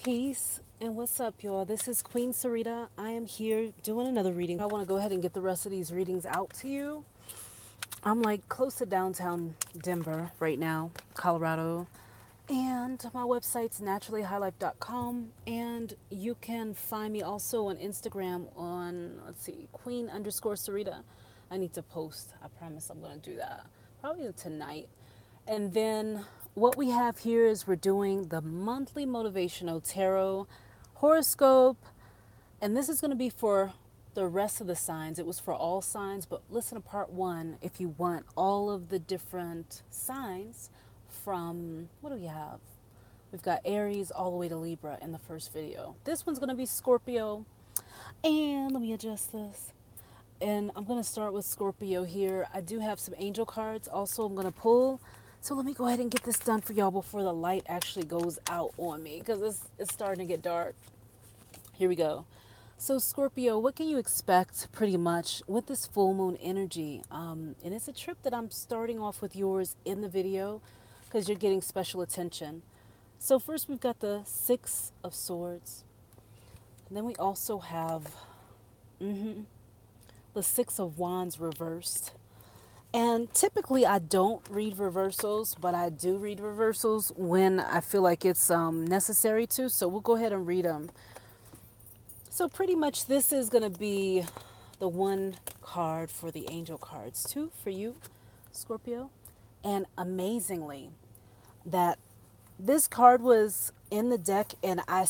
Peace and what's up, y'all? This is Queen Sarita. I am here doing another reading. I want to go ahead and get the rest of these readings out to you. I'm like close to downtown Denver right now, Colorado. And my website's naturallyhighlife.com. And you can find me also on Instagram on, let's see, Queen_Sarita. I need to post. I promise I'm going to do that. Probably tonight. And then what we have here is we're doing the monthly motivational tarot horoscope. And this is going to be for the rest of the signs. It was for all signs, but listen to part one if you want all of the different signs from, what do we have? We've got Aries all the way to Libra in the first video. This one's going to be Scorpio. And let me adjust this. And I'm going to start with Scorpio here. I do have some angel cards also I'm going to pull. So let me go ahead and get this done for y'all before the light actually goes out on me because it's starting to get dark. Here we go. So Scorpio, what can you expect pretty much with this full moon energy? And it's a trip that I'm starting off with yours in the video because you're getting special attention. So first we've got the Six of Swords. And then we also have the Six of Wands reversed. And typically I don't read reversals, but I do read reversals when I feel like it's necessary to. So we'll go ahead and read them. So pretty much this is going to be the one card for the angel cards too for you, Scorpio. And amazingly, that this card was in the deck and I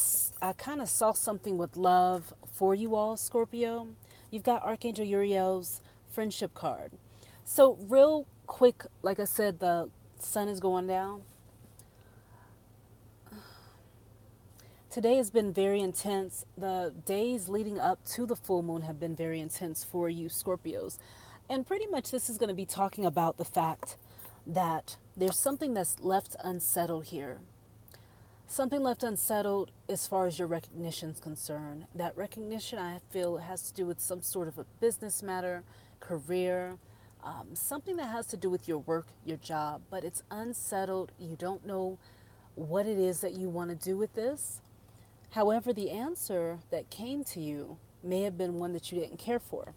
kind of saw something with love for you all, Scorpio. You've got Archangel Uriel's friendship card. So real quick, like I said, the sun is going down. Today has been very intense. The days leading up to the full moon have been very intense for you Scorpios. And pretty much this is going to be talking about the fact that there's something that's left unsettled here. Something left unsettled as far as your recognition is concerned. That recognition, I feel, has to do with some sort of a business matter, career, something that has to do with your work, your job, but it's unsettled. You don't know what it is that you want to do with this. However, the answer that came to you may have been one that you didn't care for.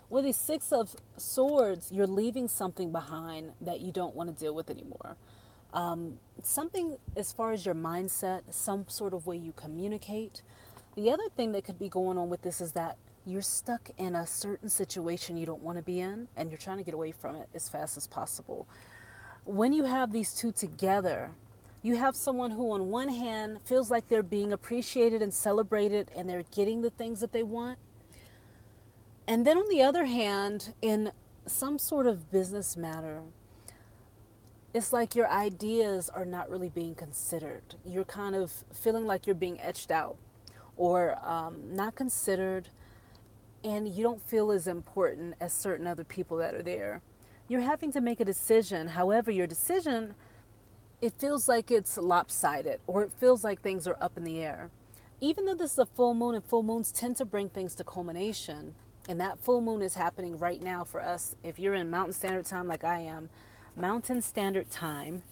With the Six of Swords, you're leaving something behind that you don't want to deal with anymore. Something as far as your mindset, some sort of way you communicate. The other thing that could be going on with this is that you're stuck in a certain situation you don't want to be in, and you're trying to get away from it as fast as possible. When you have these two together, you have someone who on one hand feels like they're being appreciated and celebrated and they're getting the things that they want. And then on the other hand, in some sort of business matter, it's like your ideas are not really being considered. You're kind of feeling like you're being etched out or not considered, and you don't feel as important as certain other people that are there. You're having to make a decision. However, your decision, it feels like it's lopsided, or it feels like things are up in the air. Even though this is a full moon, and full moons tend to bring things to culmination, and that full moon is happening right now for us. If you're in Mountain Standard Time like I am, Mountain Standard Time,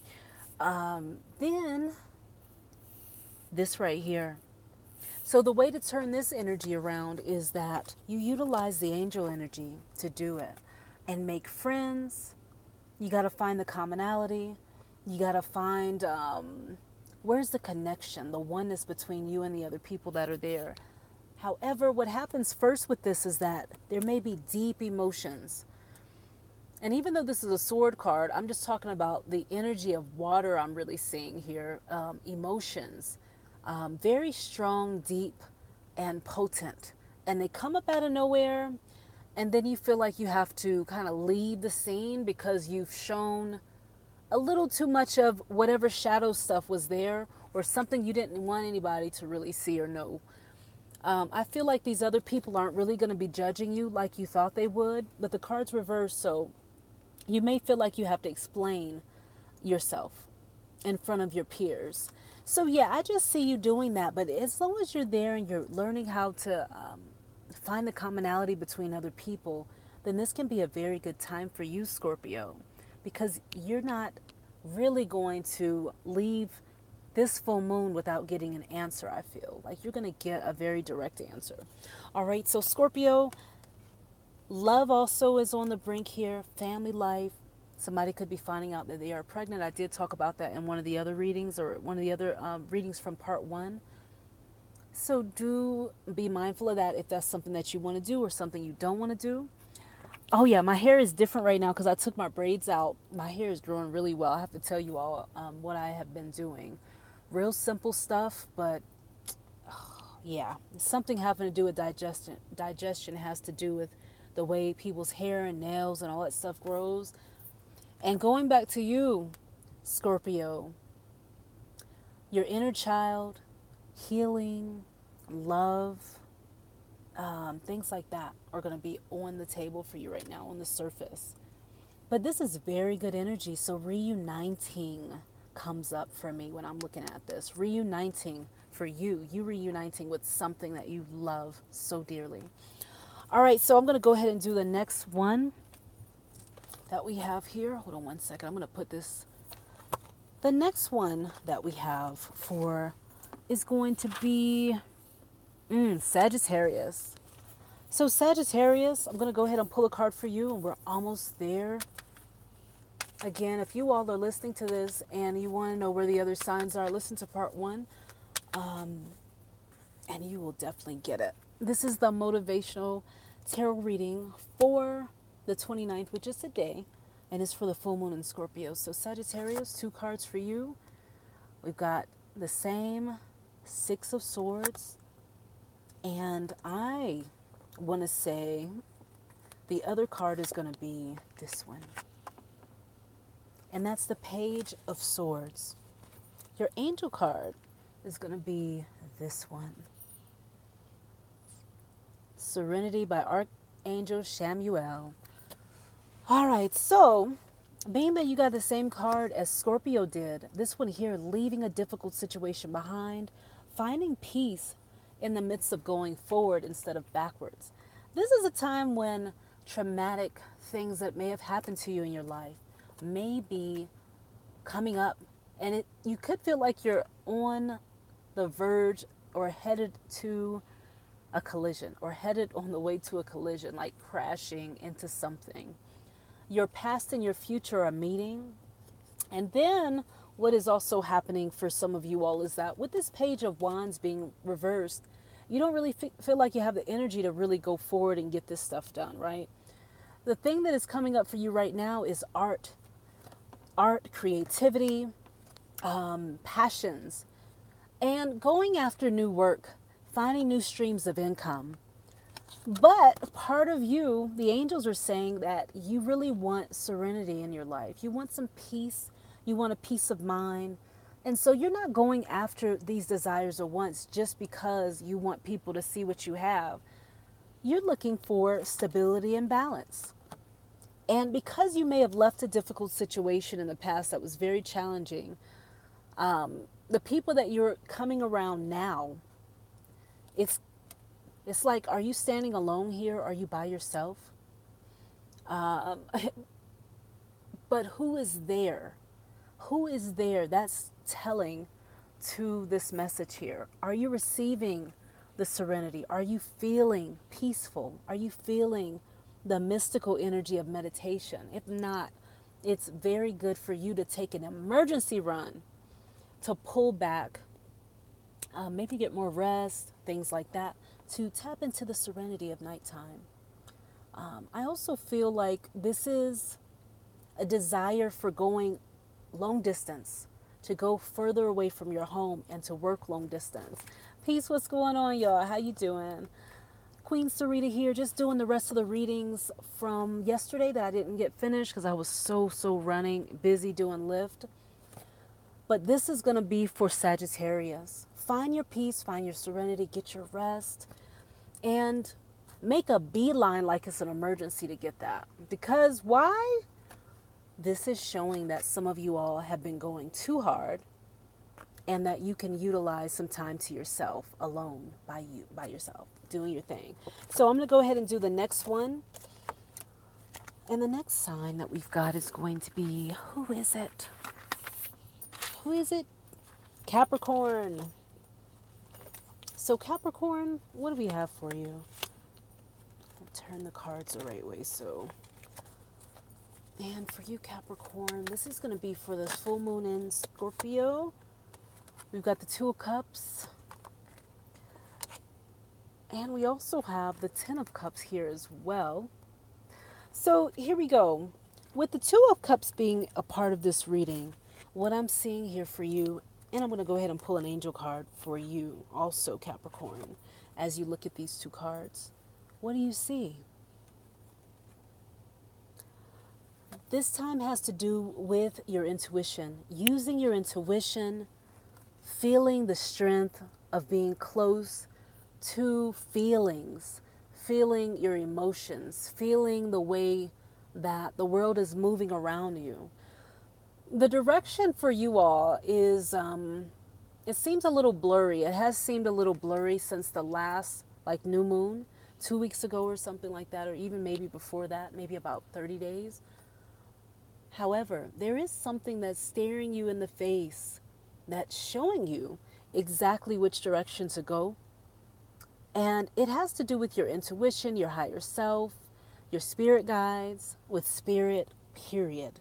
then this right here. So the way to turn this energy around is that you utilize the angel energy to do it and make friends. You got to find the commonality. You got to find where's the connection, the oneness between you and the other people that are there. However, what happens first with this is that there may be deep emotions. And even though this is a sword card, I'm just talking about the energy of water I'm really seeing here, emotions. Very strong, deep, and potent. And they come up out of nowhere, and then you feel like you have to kind of leave the scene because you've shown a little too much of whatever shadow stuff was there or something you didn't want anybody to really see or know. I feel like these other people aren't really going to be judging you like you thought they would, but the card's reversed, so you may feel like you have to explain yourself in front of your peers. So yeah, I just see you doing that. But as long as you're there and you're learning how to find the commonality between other people, then this can be a very good time for you, Scorpio, because you're not really going to leave this full moon without getting an answer, I feel. Like you're going to get a very direct answer. All right, so Scorpio, love also is on the brink here. Family life. Somebody could be finding out that they are pregnant. I did talk about that in one of the other readings, or one of the other readings from part 1. So do be mindful of that if that's something that you want to do or something you don't want to do. Oh yeah, my hair is different right now because I took my braids out. My hair is growing really well. I have to tell you all what I have been doing. Real simple stuff, but yeah, something having to do with digestion. Digestion has to do with the way people's hair and nails and all that stuff grows. And going back to you, Scorpio, your inner child, healing, love, things like that are going to be on the table for you right now, on the surface. But this is very good energy. So reuniting comes up for me when I'm looking at this. Reuniting for you. You reuniting with something that you love so dearly. All right, so I'm going to go ahead and do the next one that we have here. Hold on one second. I'm going to put this. The next one that we have for is going to be Sagittarius. So Sagittarius, I'm going to go ahead and pull a card for you, and we're almost there. Again, if you all are listening to this and you want to know where the other signs are, listen to part 1, and you will definitely get it. This is the motivational tarot reading for the 29th, which is today, and it's for the full moon in Scorpio. So Sagittarius, 2 cards for you. We've got the same 6 of Swords, and I want to say the other card is going to be this one. And that's the Page of Swords. Your angel card is going to be this one. Serenity by Archangel Chamuel. All right, so being that you got the same card as Scorpio did, this one here, leaving a difficult situation behind, finding peace in the midst of going forward instead of backwards. This is a time when traumatic things that may have happened to you in your life may be coming up, and you could feel like you're on the verge or headed to a collision, or headed on the way to a collision, like crashing into something. Your past and your future are meeting. And then what is also happening for some of you all is that with this Page of Wands being reversed, you don't really feel like you have the energy to really go forward and get this stuff done, right? The thing that is coming up for you right now is art, creativity, passions, and going after new work, finding new streams of income. But part of you, the angels are saying that you really want serenity in your life. You want some peace. You want a peace of mind. And so you're not going after these desires at once just because you want people to see what you have. You're looking for stability and balance. And because you may have left a difficult situation in the past that was very challenging, the people that you're coming around now, it's like, are you standing alone here? Are you by yourself? But who is there? Who is there? That's telling to this message here. Are you receiving the serenity? Are you feeling peaceful? Are you feeling the mystical energy of meditation? If not, it's very good for you to take an emergency run to pull back, maybe get more rest, things like that, to tap into the serenity of nighttime. I also feel like this is a desire for going long distance, to go further away from your home and to work long distance. Peace, what's going on, y'all? How you doing? Queen Sarita here, just doing the rest of the readings from yesterday that I didn't get finished because I was so running, busy doing Lyft. But this is going to be for Sagittarius. Find your peace, find your serenity, get your rest, and make a beeline like it's an emergency to get that. Because why? This is showing that some of you all have been going too hard, and that you can utilize some time to yourself, alone, by yourself, doing your thing. So I'm going to go ahead and do the next one. And the next sign that we've got is going to be, who is it? Who is it? Capricorn. So Capricorn, what do we have for you? Turn the cards the right way. And for you, Capricorn, this is going to be for the full moon in Scorpio. We've got the Two of Cups. And we also have the Ten of Cups here as well. So here we go. With the Two of Cups being a part of this reading, what I'm seeing here for you, and I'm going to go ahead and pull an angel card for you also, Capricorn, as you look at these two cards. What do you see? This time has to do with your intuition, using your intuition, feeling the strength of being close to feelings, feeling your emotions, feeling the way that the world is moving around you. The direction for you all is, it seems a little blurry. It has seemed a little blurry since the last, like, new moon, 2 weeks ago or something like that, or even maybe before that, maybe about 30 days. However, there is something that's staring you in the face, that's showing you exactly which direction to go. And it has to do with your intuition, your higher self, your spirit guides, with spirit, period.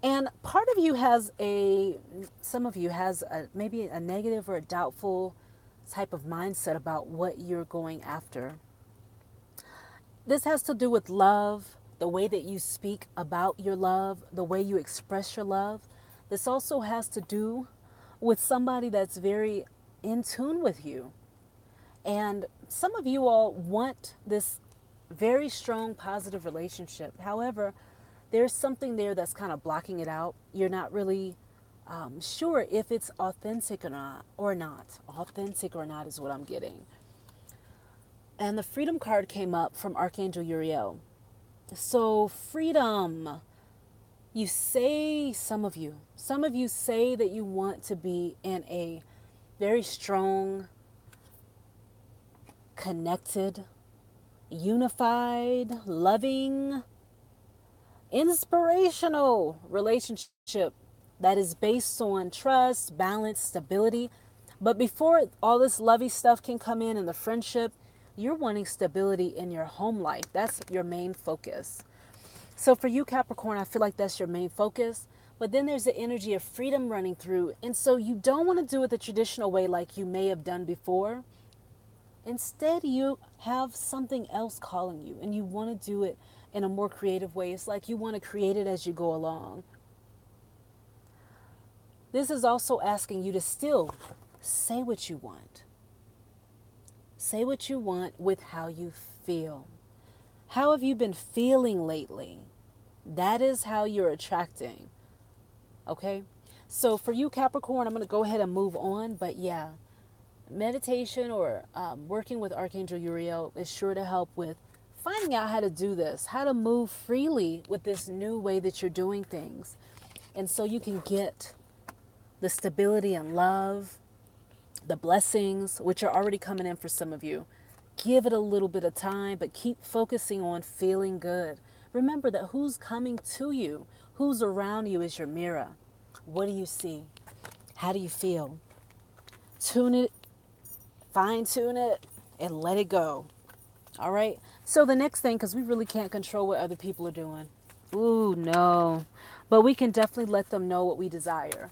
And part of you has some of you has maybe a negative or a doubtful type of mindset about what you're going after. This has to do with love, the way that you speak about your love, the way you express your love. This also has to do with somebody that's very in tune with you. And some of you all want this very strong, positive relationship. However, there's something there that's kind of blocking it out. You're not really sure if it's authentic or not. Authentic or not is what I'm getting. And the Freedom card came up from Archangel Uriel. So freedom, you say, some of you say that you want to be in a very strong, connected, unified, loving, inspirational relationship that is based on trust, balance, stability. But before all this lovey stuff can come in and the friendship, you're wanting stability in your home life. That's your main focus. So for you, Capricorn, I feel like that's your main focus. But then there's the energy of freedom running through. And so you don't want to do it the traditional way like you may have done before. Instead, you have something else calling you and you want to do it in a more creative way. It's like you want to create it as you go along. This is also asking you to still say what you want. Say what you want with how you feel. How have you been feeling lately? That is how you're attracting. Okay? So for you, Capricorn, I'm going to go ahead and move on. But yeah, meditation or working with Archangel Uriel is sure to help with finding out how to do this, how to move freely with this new way that you're doing things. And so you can get the stability and love, the blessings, which are already coming in for some of you. Give it a little bit of time, but keep focusing on feeling good. Remember that who's coming to you, who's around you is your mirror. What do you see? How do you feel? Tune it, fine tune it, and let it go. All right? So the next thing, because we really can't control what other people are doing. Ooh, no. But we can definitely let them know what we desire.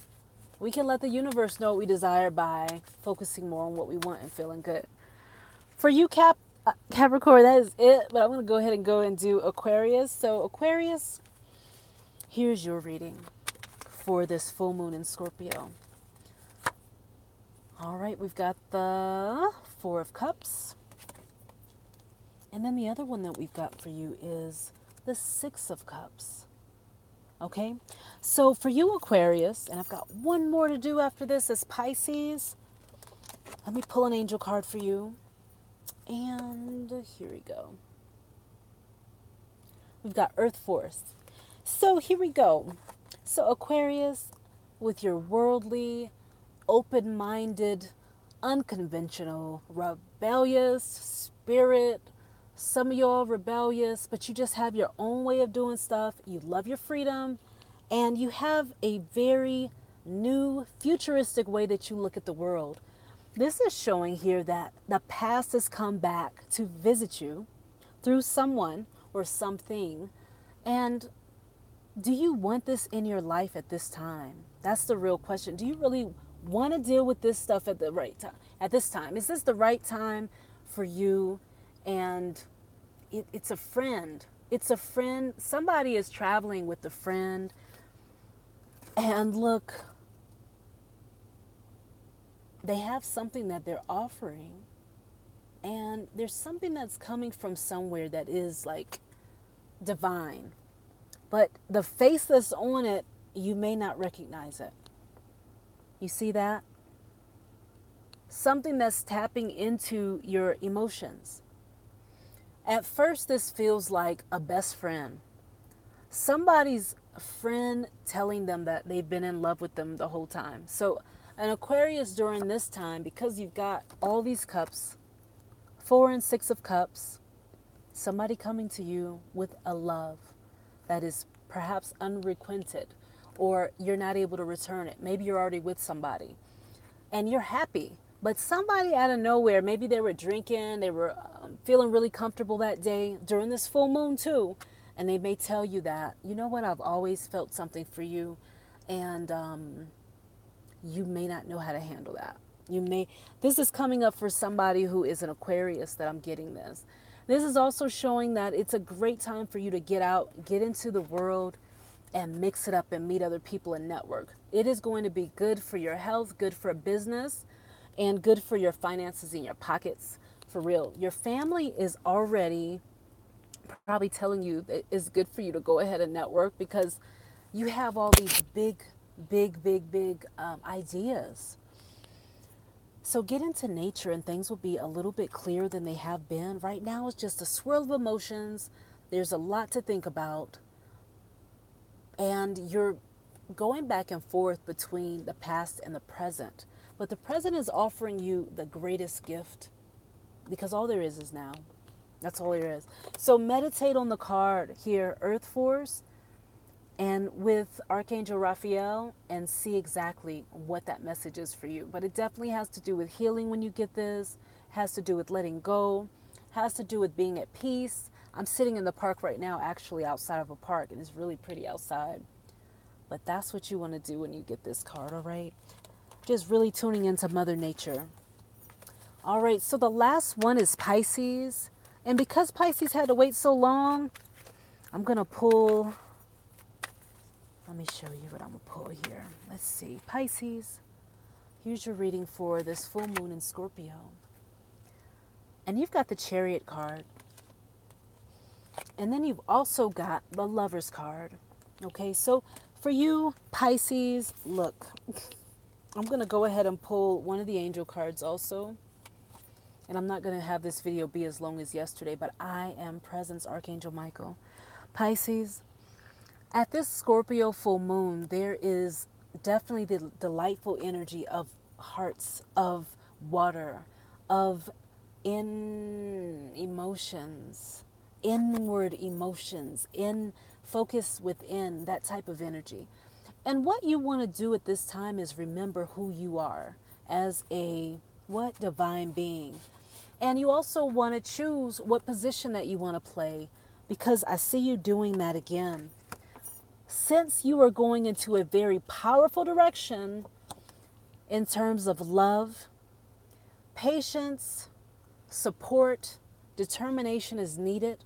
We can let the universe know what we desire by focusing more on what we want and feeling good. For you, Capricorn, that is it. But I'm going to go ahead and go and do Aquarius. So Aquarius, here's your reading for this full moon in Scorpio. All right, we've got the Four of Cups. And then the other one that we've got for you is the Six of Cups. Okay, so for you, Aquarius, and I've got one more to do after this as Pisces. Let me pull an angel card for you. And here we go. We've got Earth Force. So here we go. So Aquarius, with your worldly, open-minded, unconventional, rebellious spirit. Some of y'all rebellious, but you just have your own way of doing stuff. You love your freedom, and you have a very new futuristic way that you look at the world. This is showing here that the past has come back to visit you through someone or something. And do you want this in your life at this time? That's the real question. Do you really want to deal with this stuff at the right time? At this time, is this the right time for you? And it's a friend. It's a friend. Somebody is traveling with a friend. And look, they have something that they're offering. And there's something that's coming from somewhere that is like divine. But the face that's on it, you may not recognize it. You see that? Something that's tapping into your emotions. At first, this feels like a best friend. Somebody's friend telling them that they've been in love with them the whole time. So an Aquarius during this time, because you've got all these cups, 4 and 6 of cups, somebody coming to you with a love that is perhaps unrequited, or you're not able to return it. Maybe you're already with somebody and you're happy, but somebody out of nowhere, maybe they were drinking, they were feeling really comfortable that day during this full moon too, and they may tell you that, you know what, I've always felt something for you, and you may not know how to handle that. This is coming up for somebody who is an Aquarius that I'm getting this. This is also showing that it's a great time for you to get out, get into the world, and mix it up and meet other people and network. It is going to be good for your health, good for business, and good for your finances in your pockets. For real. Your family is already probably telling you that it's good for you to go ahead and network, because you have all these big ideas. So get into nature and things will be a little bit clearer than they have been. Right now it's just a swirl of emotions. There's a lot to think about. And you're going back and forth between the past and the present. But the present is offering you the greatest gift, because all there is now. That's all there is. So meditate on the card here, Earth Force, and with Archangel Raphael, and see exactly what that message is for you. But it definitely has to do with healing when you get this, has to do with letting go, has to do with being at peace. I'm sitting in the park right now, actually outside of a park, and it's really pretty outside. But that's what you want to do when you get this card, all right? Just really tuning into Mother Nature. All right, so the last one is Pisces. And because Pisces had to wait so long, I'm going to pull... Let me show you what I'm going to pull here. Let's see. Pisces, here's your reading for this full moon in Scorpio. And you've got the Chariot card. And then you've also got the Lover's card. Okay, so for you, Pisces, look, I'm going to go ahead and pull one of the angel cards also. And I'm not going to have this video be as long as yesterday, but I am Presence Archangel Michael. Pisces, at this Scorpio full moon, there is definitely the delightful energy of hearts, of water, of emotions, inward emotions, in focus within, that type of energy. And what you want to do at this time is remember who you are as a divine being. And you also want to choose what position that you want to play, because I see you doing that again. Since you are going into a very powerful direction in terms of love, patience, support, determination is needed.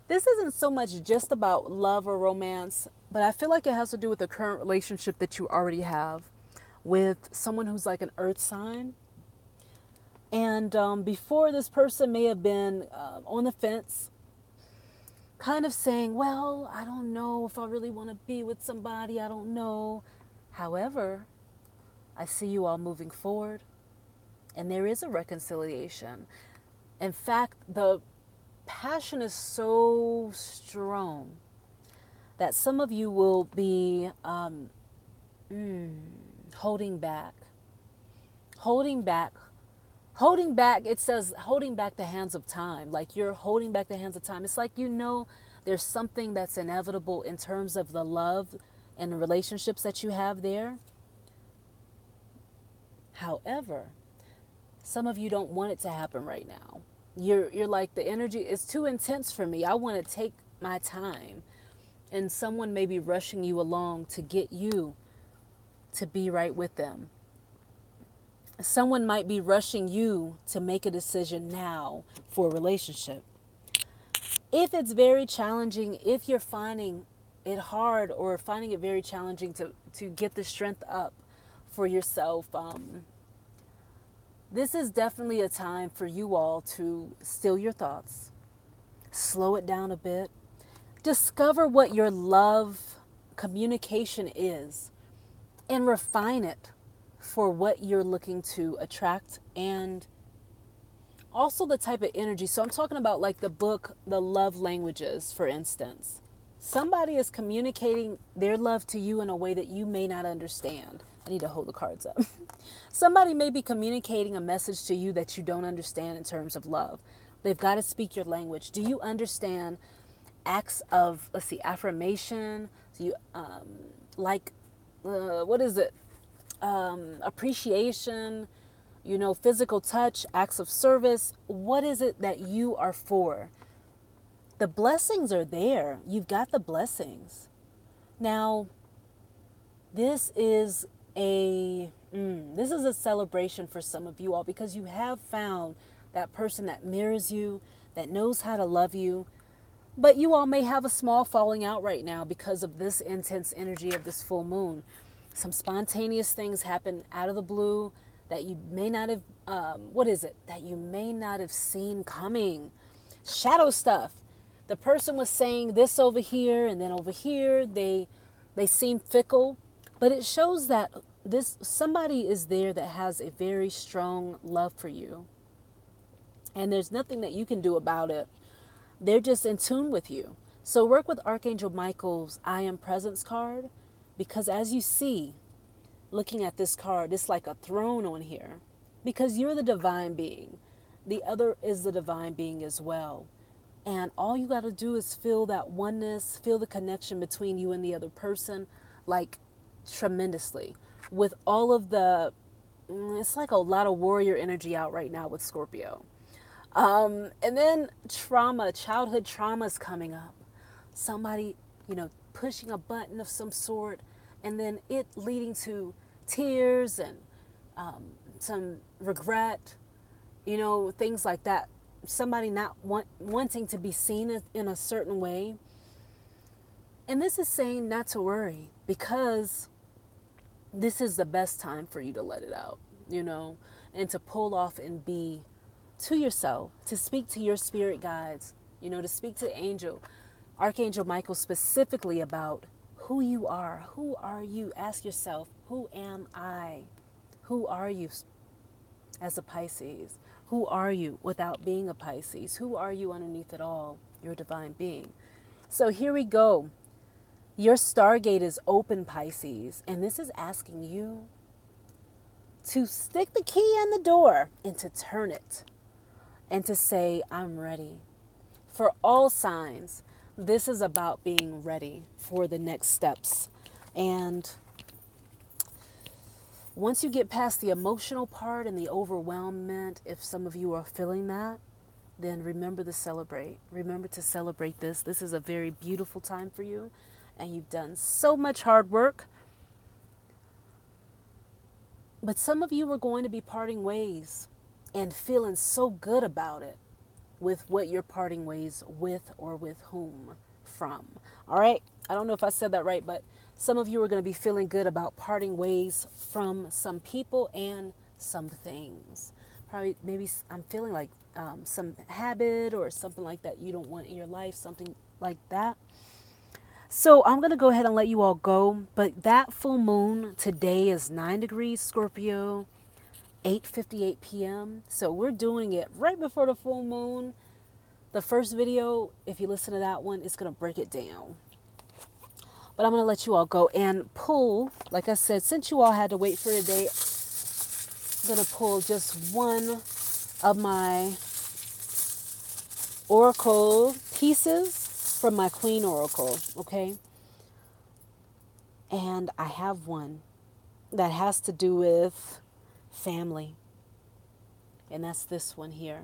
This isn't so much just about love or romance, but I feel like it has to do with the current relationship that you already have with someone who's like an earth sign. And before, this person may have been on the fence, kind of saying, well, I don't know if I really want to be with somebody. I don't know. However, I see you all moving forward, and there is a reconciliation. In fact, the passion is so strong that some of you will be holding back. It says holding back the hands of time. Like you're holding back the hands of time. It's like, there's something that's inevitable in terms of the love and the relationships that you have there. However, some of you don't want it to happen right now. You're like, the energy is too intense for me. I want to take my time. And someone may be rushing you along to get you to be right with them. Someone might be rushing you to make a decision now for a relationship. If it's very challenging, if you're finding it hard or finding it very challenging to get the strength up for yourself, this is definitely a time for you all to still your thoughts, slow it down a bit, discover what your love communication is, and refine it for what you're looking to attract, and also the type of energy. So I'm talking about like the book, The Love Languages, for instance. Somebody is communicating their love to you in a way that you may not understand. I need to hold the cards up. Somebody may be communicating a message to you that you don't understand in terms of love. They've got to speak your language. Do you understand acts of, let's see, affirmation? Do you what is it? Appreciation, physical touch, acts of service. What is it that you are for? The blessings are there. You've got the blessings. Now, this is a celebration for some of you all, because you have found that person that mirrors you, that knows how to love you. But you all may have a small falling out right now because of this intense energy of this full moon. Some spontaneous things happen out of the blue that you may not have, that you may not have seen coming. Shadow stuff. The person was saying this over here, and then over here, they seem fickle, but it shows that somebody is there that has a very strong love for you. And there's nothing that you can do about it. They're just in tune with you. So work with Archangel Michael's I Am Presence card, because as you see, looking at this card, it's like a throne on here, because you're the divine being. The other is the divine being as well. And all you got to do is feel that oneness, feel the connection between you and the other person, like tremendously. With all of it's like a lot of warrior energy out right now with Scorpio. And then childhood trauma is coming up. Somebody, pushing a button of some sort, and then it leading to tears and some regret, things like that. Somebody not wanting to be seen in a certain way. And this is saying not to worry, because this is the best time for you to let it out, and to pull off and be to yourself, to speak to your spirit guides, to speak to Archangel Michael specifically about who you are. Who are you? Ask yourself, who am I? Who are you as a Pisces? Who are you without being a Pisces? Who are you underneath it all? Your divine being. So here we go. Your Stargate is open, Pisces, and this is asking you to stick the key in the door and to turn it and to say, I'm ready. For all signs, this is about being ready for the next steps. And once you get past the emotional part and the overwhelmment, if some of you are feeling that, then remember to celebrate. Remember to celebrate this. This is a very beautiful time for you, and you've done so much hard work. But some of you are going to be parting ways and feeling so good about it, with what you're parting ways with, or with whom from. All right? I don't know if I said that right, but some of you are going to be feeling good about parting ways from some people and some things. Probably, maybe I'm feeling like some habit or something like that you don't want in your life, something like that. So I'm going to go ahead and let you all go. But that full moon today is 9 degrees Scorpio, 8:58 p.m. So we're doing it right before the full moon. The first video, if you listen to that one, is going to break it down. But I'm going to let you all go and pull, like I said, since you all had to wait for today, I'm going to pull just one of my oracle pieces from my Queen Oracle, okay? And I have one that has to do with family. And that's this one here.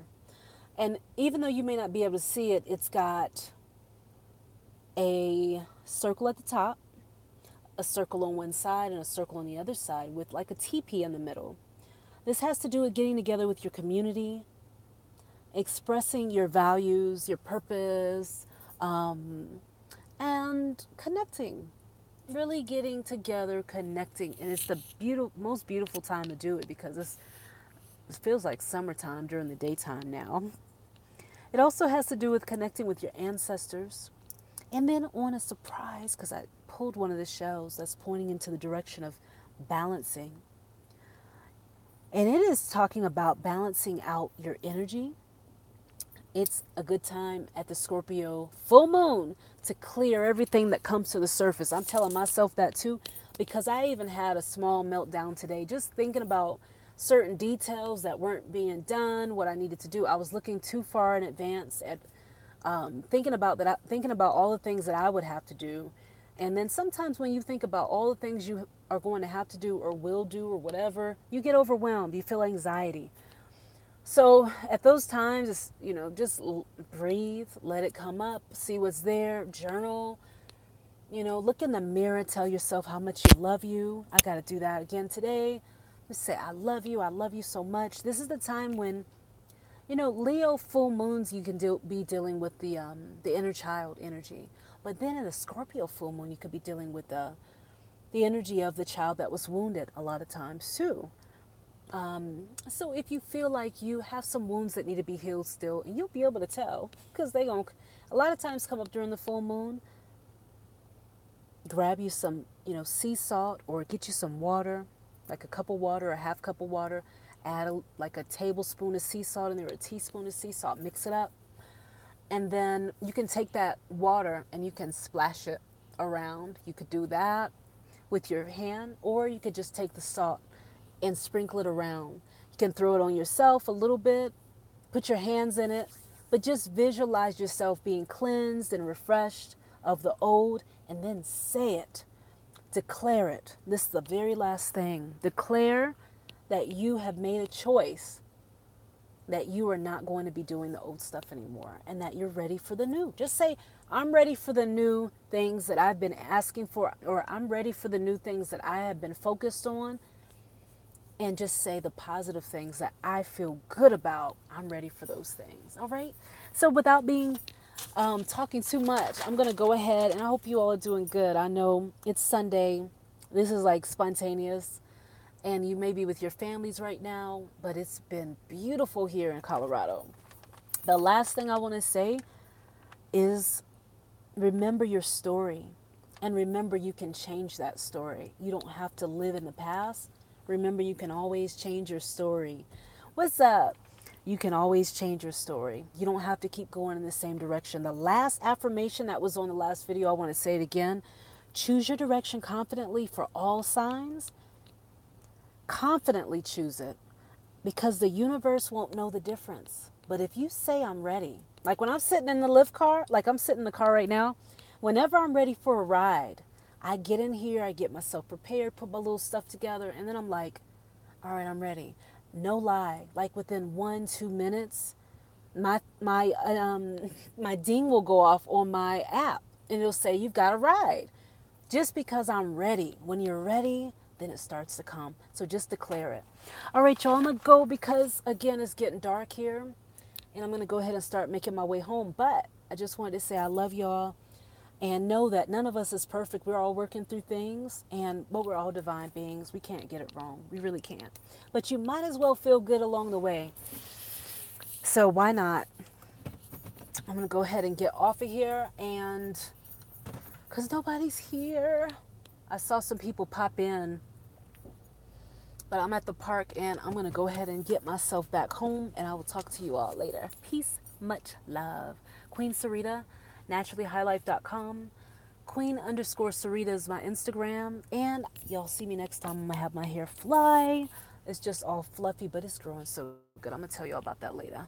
And even though you may not be able to see it, it's got a circle at the top, a circle on one side, and a circle on the other side with like a teepee in the middle. This has to do with getting together with your community, expressing your values, your purpose, and connecting. Really getting together, connecting. And it's the most beautiful time to do it because it feels like summertime during the daytime now. It also has to do with connecting with your ancestors. And then on a surprise, because I pulled one of the shells that's pointing into the direction of balancing. And it is talking about balancing out your energy. It's a good time at the Scorpio full moon to clear everything that comes to the surface. I'm telling myself that too, because I even had a small meltdown today, just thinking about certain details that weren't being done, what I needed to do. I was looking too far in advance at thinking about all the things that I would have to do. And then sometimes when you think about all the things you are going to have to do or will do or whatever, you get overwhelmed. You feel anxiety. So at those times, just breathe, let it come up, see what's there, journal, look in the mirror, tell yourself how much you love you. I got to do that again today. Just say, I love you so much. This is the time when, Leo full moons, you can be dealing with the inner child energy. But then in a Scorpio full moon, you could be dealing with the energy of the child that was wounded a lot of times too. So if you feel like you have some wounds that need to be healed still, and you'll be able to tell, because they going to a lot of times come up during the full moon, grab you some, sea salt or get you some water, like a cup of water, a half cup of water, add like a tablespoon of sea salt in there, a teaspoon of sea salt, mix it up. And then you can take that water and you can splash it around. You could do that with your hand, or you could just take the salt and sprinkle it around. You can throw it on yourself a little bit, put your hands in it, but just visualize yourself being cleansed and refreshed of the old, and then say it. Declare it. This is the very last thing. Declare that you have made a choice, that you are not going to be doing the old stuff anymore, and that you're ready for the new. Just say, I'm ready for the new things that I've been asking for, or I'm ready for the new things that I have been focused on. And just say the positive things that I feel good about. I'm ready for those things. All right. So without being talking too much, I'm going to go ahead, and I hope you all are doing good. I know it's Sunday. This is like spontaneous, and you may be with your families right now, but it's been beautiful here in Colorado. The last thing I want to say is remember your story, and remember you can change that story. You don't have to live in the past. Remember, you can always change your story. What's up? You can always change your story. You don't have to keep going in the same direction. The last affirmation that was on the last video, I want to say it again. Choose your direction confidently for all signs. Confidently choose it, because the universe won't know the difference. But if you say, I'm ready, like when I'm sitting in the lift car, like I'm sitting in the car right now, whenever I'm ready for a ride, I get in here, I get myself prepared, put my little stuff together, and then I'm like, all right, I'm ready. No lie, like within 1-2 minutes, my ding will go off on my app, and it'll say you've got a ride. Just because I'm ready. When you're ready, then it starts to come. So just declare it. All right, y'all, I'm gonna go because again it's getting dark here, and I'm gonna go ahead and start making my way home. But I just wanted to say I love y'all. And know that none of us is perfect. We're all working through things, but we're all divine beings. We can't get it wrong. We really can't. But you might as well feel good along the way. So why not? I'm going to go ahead and get off of here, and because nobody's here. I saw some people pop in, but I'm at the park, and I'm going to go ahead and get myself back home, and I will talk to you all later. Peace, much love. Queen Sarita, naturallyhighlife.com. Queen_Sarita is my Instagram. And y'all see me next time. I'm going to have my hair fly. It's just all fluffy, but it's growing so good. I'm going to tell you all about that later.